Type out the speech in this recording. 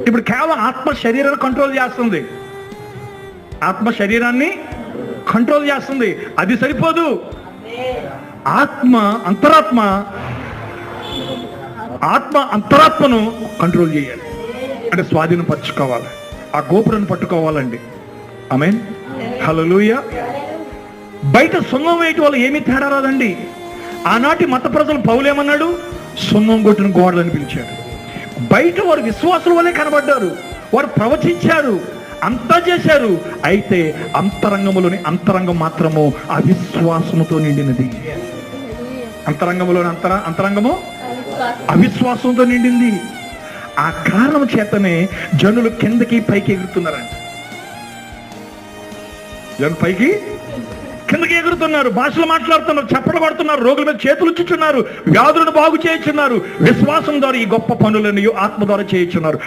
ఇప్పుడు కేవలం ఆత్మ శరీరాన్ని కంట్రోల్ చేస్తుంది, ఆత్మ శరీరాన్ని కంట్రోల్ చేస్తుంది, అది సరిపోదు. ఆత్మ అంతరాత్మను కంట్రోల్ చేయాలి, అంటే స్వాధీనం పరచుకోవాలి, ఆ గోపురాన్ని పట్టుకోవాలండి. ఆమేన్, హల్లెలూయా. బయట సున్నం వేయటం వల్ల ఏమీ తేడా రాదండి. ఆనాటి మత ప్రజలు పౌలేమన్నాడు, సున్నం కొట్టిన గోడలని పిలిచాడు. బయట వారు విశ్వాసుల వల్లే కనబడ్డారు, వారు ప్రవచించారు, అంతా చేశారు. అయితే అంతరంగంలోని అంతరంగం మాత్రము అవిశ్వాసముతో నిండినది. అంతరంగంలోని అంతరంగము అవిశ్వాసంతో నిండింది. ఆ కారణం చేతనే జనులు కిందకి పైకి ఎగురుతున్నారండి. జనులు పైకి కిందకి ఎగురుతున్నారు, భాషలు మాట్లాడుతున్నారు, చప్పట్లు కొడుతున్నారు, రోగుల మీద చేతులు ఇచ్చుచున్నారు, వ్యాధులను బాగు చేయుచున్నారు. విశ్వాసం ద్వారా ఈ గొప్ప పనులను ఆత్మ ద్వారా చేయుచున్నారు.